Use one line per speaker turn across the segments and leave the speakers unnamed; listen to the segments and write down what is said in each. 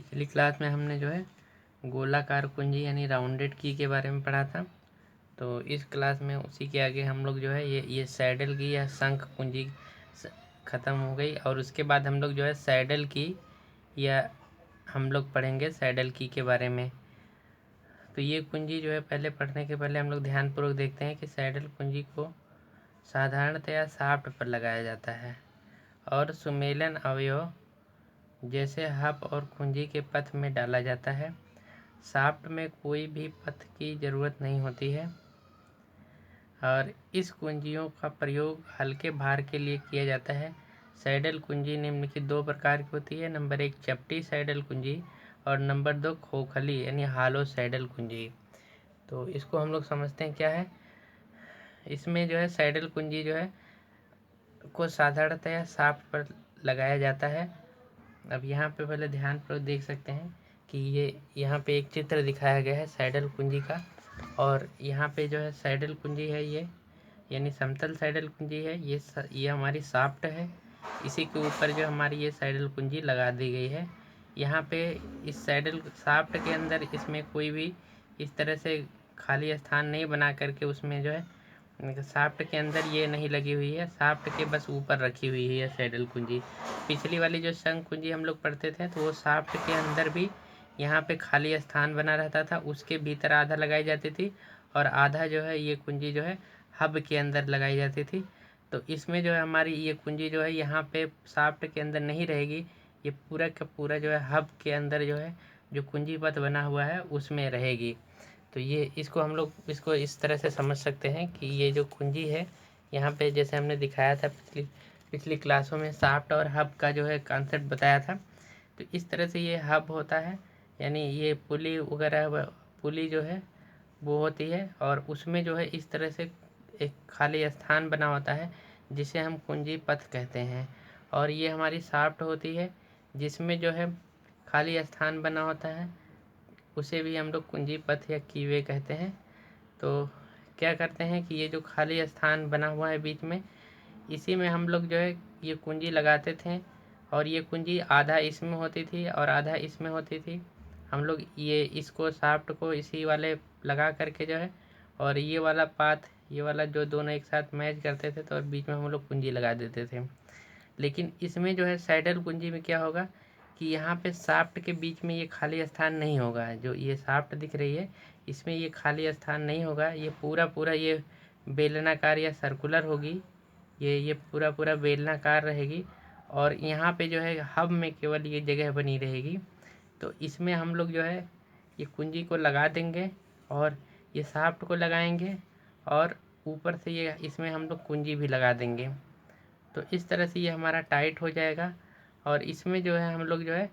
पिछली क्लास में हमने जो है गोलाकार कुंजी यानी राउंडेड की के बारे में पढ़ा था। तो इस क्लास में उसी के आगे हम लोग जो है ये सैडल की या शंख कुंजी ख़त्म हो गई, और उसके बाद हम लोग जो है सैडल की या हम लोग पढ़ेंगे सैडल की के बारे में। तो ये कुंजी जो है पहले पढ़ने के पहले हम लोग ध्यानपूर्वक देखते हैं कि सैडल कुंजी को साधारणतया शाफ्ट पर लगाया जाता है और सुमेलन अवयव जैसे हब और कुंजी के पथ में डाला जाता है। शाफ्ट में कोई भी पथ की ज़रूरत नहीं होती है और इस कुंजियों का प्रयोग हल्के भार के लिए किया जाता है। सैडल कुंजी निम्नलिखित दो प्रकार की होती है। नंबर 1 चपटी सैडल कुंजी और नंबर 2 खोखली यानी हालो सैडल कुंजी। तो इसको हम लोग समझते हैं क्या है। इसमें जो है सैडल कुंजी जो है को साधारणतया शाफ्ट पर लगाया जाता है। अब यहाँ पे पहले ध्यानपूर्वक देख सकते हैं कि ये यहाँ पे एक चित्र दिखाया गया है सैडल कुंजी का, और यहाँ पे जो है सैडल कुंजी है ये यानी समतल सैडल कुंजी है। ये हमारी शाफ्ट है, इसी के ऊपर जो हमारी ये सैडल कुंजी लगा दी गई है। यहाँ पे इस सैडल शाफ्ट के अंदर इसमें कोई भी इस तरह से खाली स्थान नहीं बना करके उसमें जो है शाफ्ट के अंदर ये नहीं लगी हुई है, शाफ्ट के बस ऊपर रखी हुई है सैडल कुंजी। पिछली वाली जो शंख कुंजी हम लोग पढ़ते थे तो वो शाफ्ट के अंदर भी यहाँ पे खाली स्थान बना रहता था, उसके भीतर आधा लगाई जाती थी और आधा जो है ये कुंजी जो है हब के अंदर लगाई जाती थी। तो इसमें जो है हमारी ये कुंजी जो है यहाँ पे शाफ्ट के अंदर नहीं रहेगी, ये पूरा का पूरा जो है हब के अंदर जो है जो कुंजी पथ बना हुआ है उसमें रहेगी। तो ये इसको हम लोग इसको इस तरह से समझ सकते हैं कि ये जो कुंजी है यहाँ पे जैसे हमने दिखाया था पिछली क्लासों में शाफ्ट और हब का जो है कॉन्सेप्ट बताया था। तो इस तरह से ये हब होता है यानी ये पुली वगैरह पुली जो है वो होती है और उसमें जो है इस तरह से एक खाली स्थान बना होता है जिसे हम कुंजी पथ कहते हैं। और ये हमारी शाफ्ट होती है जिसमें जो है खाली स्थान बना होता है, उसे भी हम लोग कुंजी पथ या कीवे कहते हैं। तो क्या करते हैं कि ये जो खाली स्थान बना हुआ है बीच में, इसी में हम लोग जो है ये कुंजी लगाते थे और ये कुंजी आधा इसमें होती थी और आधा इसमें होती थी। हम लोग ये इसको शाफ्ट को इसी वाले लगा करके जो है और ये वाला पाथ ये वाला जो दोनों एक साथ मैच करते थे तो और बीच में हम लोग कुंजी लगा देते थे। लेकिन इसमें जो है सैडल कुंजी में क्या होगा कि यहाँ पे शाफ्ट के बीच में ये खाली स्थान नहीं होगा। जो ये शाफ्ट दिख रही है इसमें ये खाली स्थान नहीं होगा, ये पूरा ये बेलनाकार या सर्कुलर होगी, ये पूरा बेलनाकार रहेगी और यहाँ पे जो है हब में केवल ये जगह बनी रहेगी। तो इसमें हम लोग जो है ये कुंजी को लगा देंगे और ये शाफ्ट को लगाएंगे और ऊपर से ये इसमें हम लोग कुंजी भी लगा देंगे। तो इस तरह से ये हमारा टाइट हो जाएगा और इसमें जो है हम लोग जो है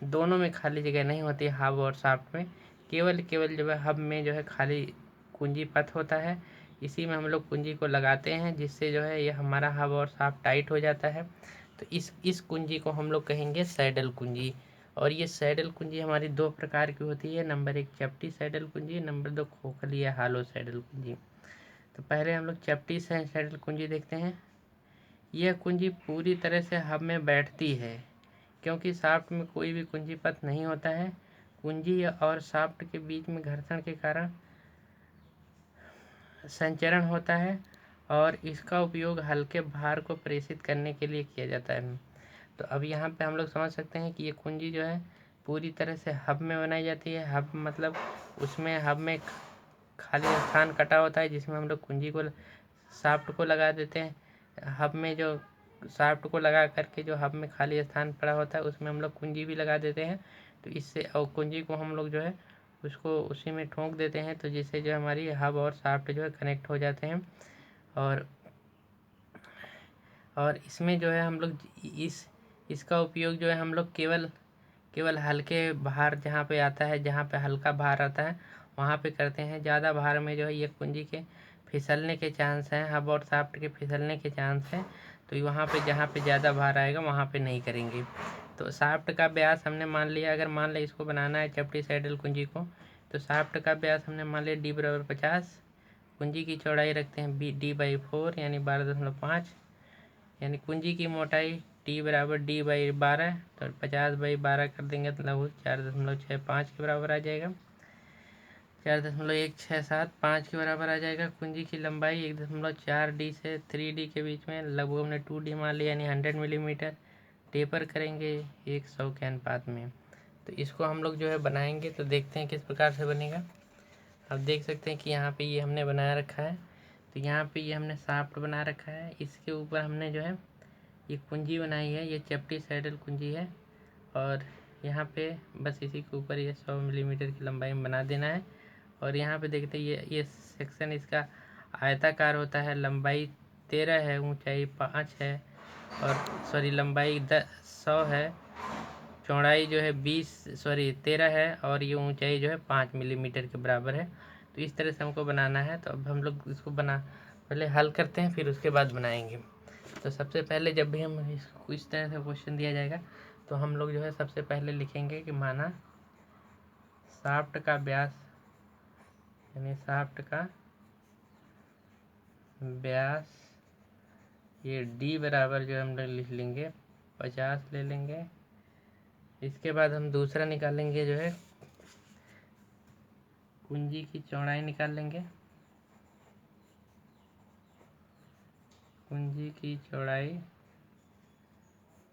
दोनों में खाली जगह नहीं होती हब और शाफ्ट में, केवल जो है हब में जो है खाली कुंजी पथ होता है, इसी में हम लोग कुंजी को लगाते हैं जिससे जो है ये हमारा हब और शाफ्ट टाइट हो जाता है। तो इस कुंजी को हम लोग कहेंगे सैडल कुंजी। और ये सैडल कुंजी हमारी दो प्रकार की होती है। नंबर 1 चपटी सैडल कुंजी, नंबर 2 खोखली या हालो सैडल कुंजी। तो पहले हम लोग चपटी सैडल कुंजी देखते हैं। यह कुंजी पूरी तरह से हब में बैठती है क्योंकि शाफ्ट में कोई भी कुंजी पथ नहीं होता है। कुंजी और शाफ्ट के बीच में घर्षण के कारण संचरण होता है और इसका उपयोग हल्के भार को प्रेषित करने के लिए किया जाता है। तो अब यहाँ पे हम लोग समझ सकते हैं कि ये कुंजी जो है पूरी तरह से हब में बनाई जाती है। हब मतलब उसमें हब में खाली स्थान कटा होता है जिसमें हम लोग कुंजी को शाफ्ट को लगा देते हैं। हब में जो शाफ्ट को लगा करके जो हब में खाली स्थान पड़ा होता है उसमें हम लोग कुंजी भी लगा देते हैं। तो इससे और कुंजी को हम लोग जो है उसको उसी में ठोंक देते हैं तो जिससे जो हमारी हब और शाफ्ट जो है कनेक्ट हो जाते हैं। और इसमें जो है हम लोग इसका उपयोग जो है हम लोग केवल हल्के भार जहाँ पे आता है, जहाँ पे हल्का भार आता है वहाँ पे करते हैं। ज़्यादा भार में जो है ये कुंजी के फिसलने के चांस हैं, हब और शाफ्ट के फिसलने के चांस हैं। तो वहाँ पे जहाँ पे ज़्यादा भार आएगा वहाँ पे नहीं करेंगे। तो शाफ्ट का व्यास हमने मान लिया, अगर मान लिया इसको बनाना है चपटी सैडल कुंजी को, तो शाफ्ट का व्यास हमने मान लिया D=50, कुंजी की चौड़ाई रखते हैं D/4 यानी 12.5, यानी कुंजी की मोटाई टी बराबर डी बाई 12, तो 50/12 कर देंगे तो लगभग 4.65 के बराबर आ जाएगा। 4.167 के बराबर आ जाएगा। कुंजी की लंबाई 1.4D से 3D के बीच में लगभग हमने 2D मान लिया, यानी 100 मिलीमीटर। टेपर करेंगे 100 के अनुपात में। तो इसको हम लोग जो है बनाएंगे, तो देखते हैं किस प्रकार से बनेगा। आप देख सकते हैं कि यहाँ पे ये हमने बनाया रखा है। तो यहाँ पे ये हमने शाफ्ट बना रखा है। इसके ऊपर हमने जो है ये कुंजी बनाई है, ये चपटी सैडल कुंजी है। और यहाँ पे बस इसी के ऊपर ये 100 मिलीमीटर की लंबाई में बना देना है। और यहाँ पे देखते हैं ये सेक्शन इसका आयताकार होता है। लंबाई 13 है, ऊंचाई 5 है, और सॉरी लंबाई 100 है, चौड़ाई जो है 13 है, और ये ऊंचाई जो है 5 मिलीमीटर के बराबर है। तो इस तरह से हमको बनाना है। तो अब हम लोग इसको पहले हल करते हैं, फिर उसके बाद बनाएंगे। तो सबसे पहले जब भी हम इसको इस तरह से क्वेश्चन दिया जाएगा, तो हम लोग जो है सबसे पहले लिखेंगे कि माना शाफ्ट का व्यास, यानी शाफ्ट का व्यास ये डी बराबर जो हम लोग लिख लेंगे 50 ले लेंगे। इसके बाद हम दूसरा निकालेंगे, जो है कुंजी की चौड़ाई निकाल लेंगे। कुंजी की चौड़ाई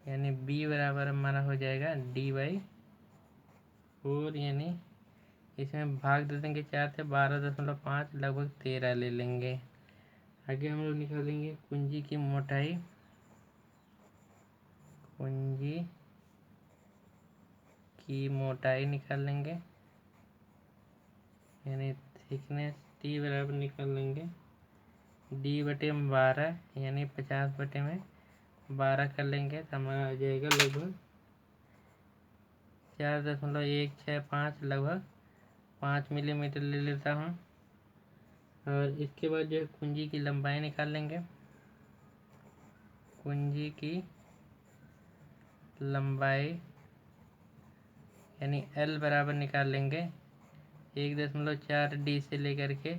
यानी बी बराबर हमारा हो जाएगा D/4, यानी इसमें भाग दे देंगे 4 से, 12.5 लगभग 13 ले लेंगे। आगे हम लोग निकालेंगे कुंजी की मोटाई। कुंजी की मोटाई निकाल लेंगे, यानी थिकनेस टी बराबर निकाल लेंगे D/12, यानी 50/12 कर लेंगे तो हमारा आ जाएगा लगभग 4.165, लगभग 5 मिलीमीटर ले लेता हूँ। और इसके बाद जो है कुंजी की लंबाई निकाल लेंगे। कुंजी की लंबाई यानी L बराबर निकाल लेंगे 1.4D से लेकर के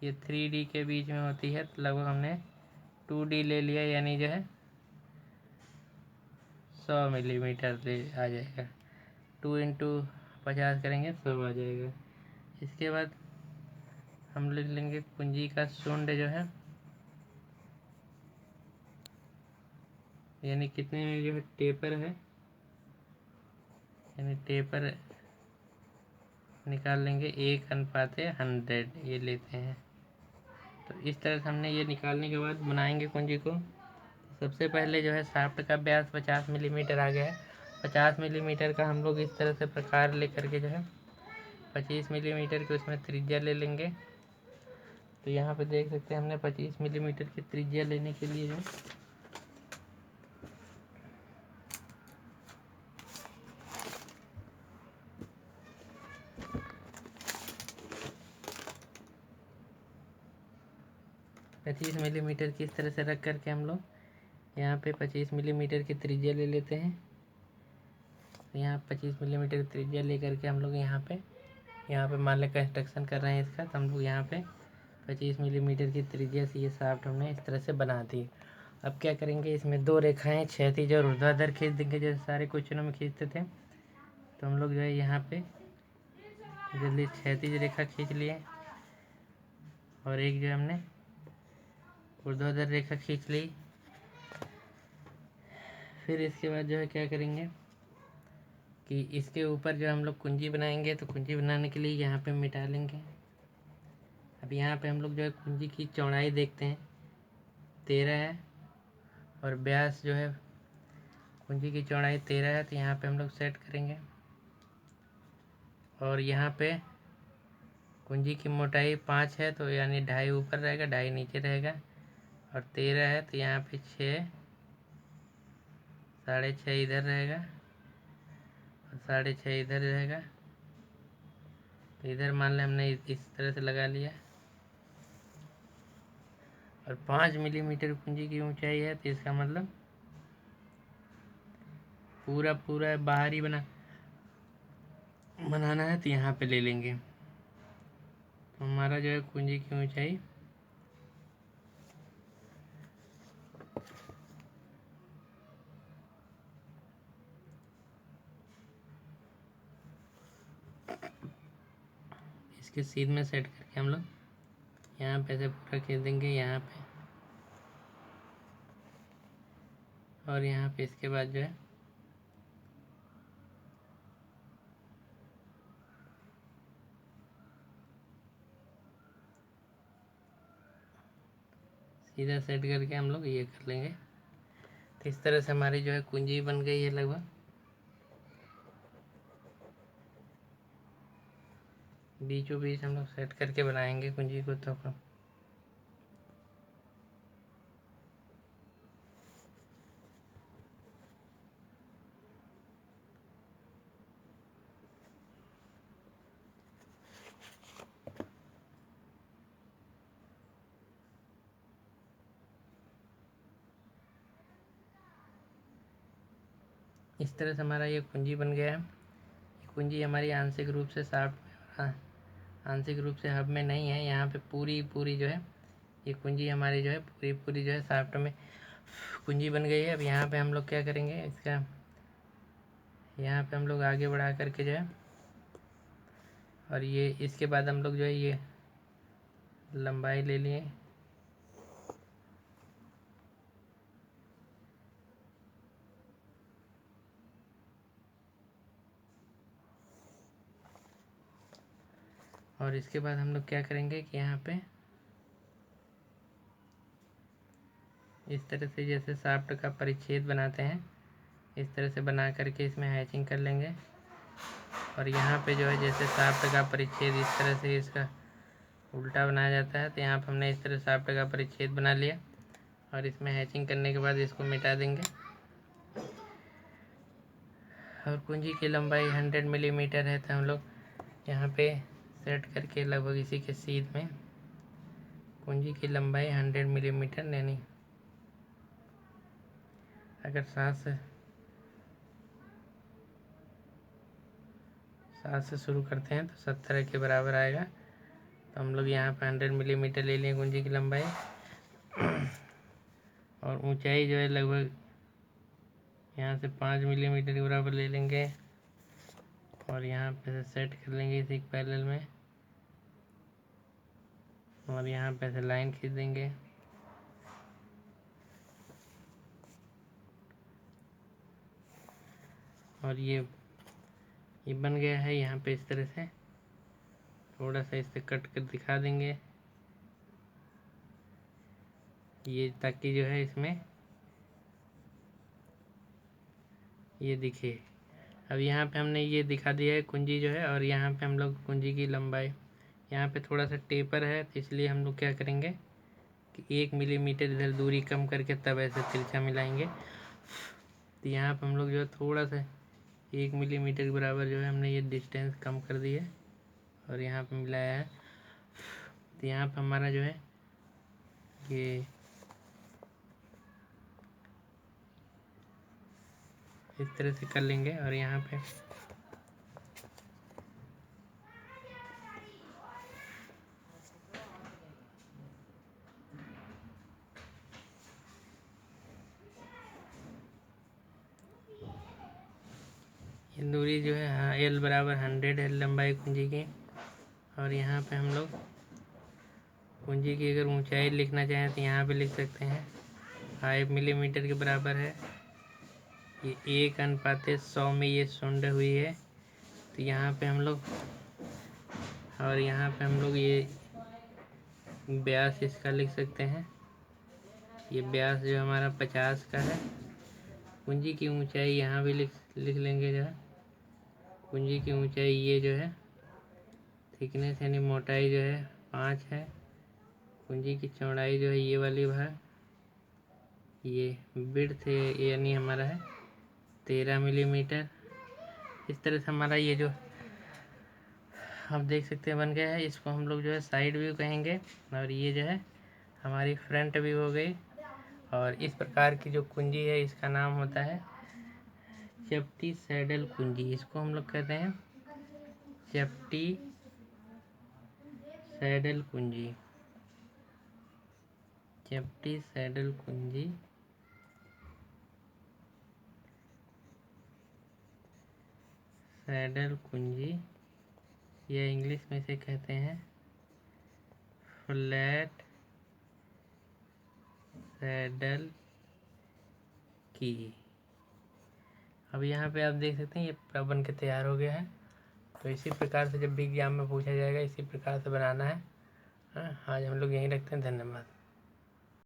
ये 3D के बीच में होती है, तो लगभग हमने 2D ले लिया, यानी जो है 100 मिलीमीटर ले आ जाएगा। 2 × 50 करेंगे 100 आ जाएगा। इसके बाद हम लिख लेंगे कुंजी का शुंड जो है, यानी कितने में जो है टेपर है, यानी टेपर निकाल लेंगे 1:100 ये लेते हैं। तो इस तरह से हमने ये निकालने के बाद बनाएंगे कुंजी को। सबसे पहले जो है शाफ्ट का व्यास 50 मिलीमीटर आ गया है। 50 मिलीमीटर का हम लोग इस तरह से प्रकार लेकर के जो है 25 मिलीमीटर की उसमें त्रिज्या ले लेंगे। तो यहाँ पे देख सकते हैं हमने 25 मिलीमीटर की त्रिज्या लेने के लिए जो 25 मिलीमीटर की इस तरह से रख करके हम लोग यहाँ पे 25 मिलीमीटर की त्रिज्या ले लेते हैं। यहाँ 25 मिलीमीटर की त्रिज्या ले करके हम लोग यहाँ पे मान लें कंस्ट्रक्शन कर रहे हैं इसका, तो हम लोग यहाँ पे 25 मिलीमीटर की त्रिज्या से ये शाफ्ट हमने इस तरह से बना दी। अब क्या करेंगे, इसमें 2 रेखाएं क्षैतिज और ऊर्ध्वाधर खींच देंगे, जैसे सारे क्वेश्चनों में खींचते थे। तो हम लोग जो है यहाँ पे जल्दी क्षैतिज रेखा खींच लिए, और एक जो हमने ऊर्ध्वाधर रेखा खींच ली। फिर इसके बाद जो है क्या करेंगे कि इसके ऊपर जो हम लोग कुंजी बनाएंगे, तो कुंजी बनाने के लिए यहाँ पे मिटा लेंगे। अब यहाँ पे हम लोग जो है कुंजी की चौड़ाई देखते हैं 13 है, और व्यास जो है कुंजी की चौड़ाई 13 है, तो यहाँ पे हम लोग सेट करेंगे। और यहाँ पे कुंजी की मोटाई 5 है, तो यानी 2.5 ऊपर रहेगा, 2.5 नीचे रहेगा, और 13 है तो यहाँ पे 6, 6.5 इधर रहेगा, और 6.5 इधर रहेगा। तो इधर मान लें हमने इस तरह से लगा लिया। और 5 मिलीमीटर कुंजी की ऊंचाई है, तो इसका मतलब पूरा बाहरी बनाना है, तो यहाँ पे ले लेंगे। तो हमारा जो है कुंजी की ऊंचाई इसके सीध में सेट करके हम लोग यहाँ पे से पूरा खींच देंगे यहाँ पे, और यहाँ पे इसके बाद जो है सीधा सेट करके हम लोग ये कर लेंगे। तो इस तरह से हमारी जो है कुंजी बन गई है लगभग। बीचों बीच हम लोग सेट करके बनाएंगे कुंजी को। तो अपन इस तरह से हमारा ये कुंजी बन गया है। ये कुंजी हमारी आंशिक रूप से शाफ्ट आंशिक रूप से हब में नहीं है। यहाँ पे पूरी पूरी जो है ये कुंजी हमारी जो है पूरी पूरी जो है शाफ्ट में कुंजी बन गई है। अब यहाँ पे हम लोग क्या करेंगे, इसका यहाँ पे हम लोग आगे बढ़ा करके जो है, और ये इसके बाद हम लोग जो है ये लंबाई ले लिए, और इसके बाद हम लोग क्या करेंगे कि यहाँ पे इस तरह से जैसे शाफ्ट का परिच्छेद बनाते हैं इस तरह से बना करके इसमें हैचिंग कर लेंगे। और यहाँ पे जो है जैसे शाफ्ट का परिच्छेद इस तरह से इसका उल्टा बनाया जाता है, तो यहाँ पर हमने इस तरह शाफ्ट का परिच्छेद बना लिया। और इसमें हैचिंग करने के बाद इसको मिटा देंगे। और कुंजी की लंबाई 100 मिलीमीटर है, तो हम लोग यहाँ पे सेट करके लगभग इसी के सीध में कुंजी की लंबाई 100 मिलीमीटर लेनी। अगर 7 से शुरू करते हैं तो 70 के बराबर आएगा। तो हम लोग यहाँ पे 100 मिलीमीटर ले लें कुंजी की लंबाई। और ऊंचाई जो है लगभग यहाँ से 5 मिलीमीटर के बराबर ले लेंगे, और यहाँ पे से सेट कर लेंगे इसी पैरेलल में, और यहाँ पे से लाइन खींच देंगे। और ये बन गया है। यहाँ पे इस तरह से थोड़ा सा इसे कट कर दिखा देंगे ये, ताकि जो है इसमें ये दिखे। अब यहाँ पे हमने ये दिखा दिया है कुंजी जो है, और यहाँ पे हम लोग कुंजी की लंबाई यहाँ पे थोड़ा सा टेपर है, तो इसलिए हम लोग क्या करेंगे कि 1 मिलीमीटर इधर दूरी कम करके तब ऐसे तिरछा मिलाएंगे। तो यहाँ पे हम लोग जो है थोड़ा सा 1 मिलीमीटर के बराबर जो है हमने ये डिस्टेंस कम कर दी है और यहाँ पे मिलाया है। तो यहाँ पे हमारा जो है ये इस तरह से कर लेंगे। और यहाँ पे ये दूरी जो है हाँ L बराबर 100 है लंबाई कुंजी की। और यहाँ पे हम लोग कुंजी की अगर ऊंचाई लिखना चाहें तो यहाँ पे लिख सकते हैं 5 मिलीमीटर के बराबर है। ये 1:100 में ये सुंड हुई है। तो यहाँ पे हम लोग, और यहाँ पे हम लोग ये व्यास इसका लिख सकते हैं। ये व्यास जो हमारा 50 का है। कुंजी की ऊंचाई यहाँ भी लिख लेंगे जो है कुंजी की ऊंचाई ये जो है थिकनेस यानी मोटाई जो है 5 है। कुंजी की चौड़ाई जो है ये वाली भाग, ये विड्थ यानी हमारा है 13 मिलीमीटर। इस तरह से हमारा ये जो आप देख सकते हैं बन गया है। इसको हम लोग जो है साइड व्यू कहेंगे, और ये जो है हमारी फ्रंट व्यू हो गई। और इस प्रकार की जो कुंजी है इसका नाम होता है चपटी सैडल कुंजी। इसको हम लोग कहते हैं चपटी सैडल कुंजी। चपटी सैडल कुंजी सैडल कुंजी यह इंग्लिश में से कहते हैं फ्लैट सैडल की। अब यहाँ पे आप देख सकते हैं ये पूरा बन के तैयार हो गया है। तो इसी प्रकार से जब भी एग्जाम में पूछा जाएगा इसी प्रकार से बनाना है। हाँ, आज हम लोग यहीं रखते हैं। धन्यवाद।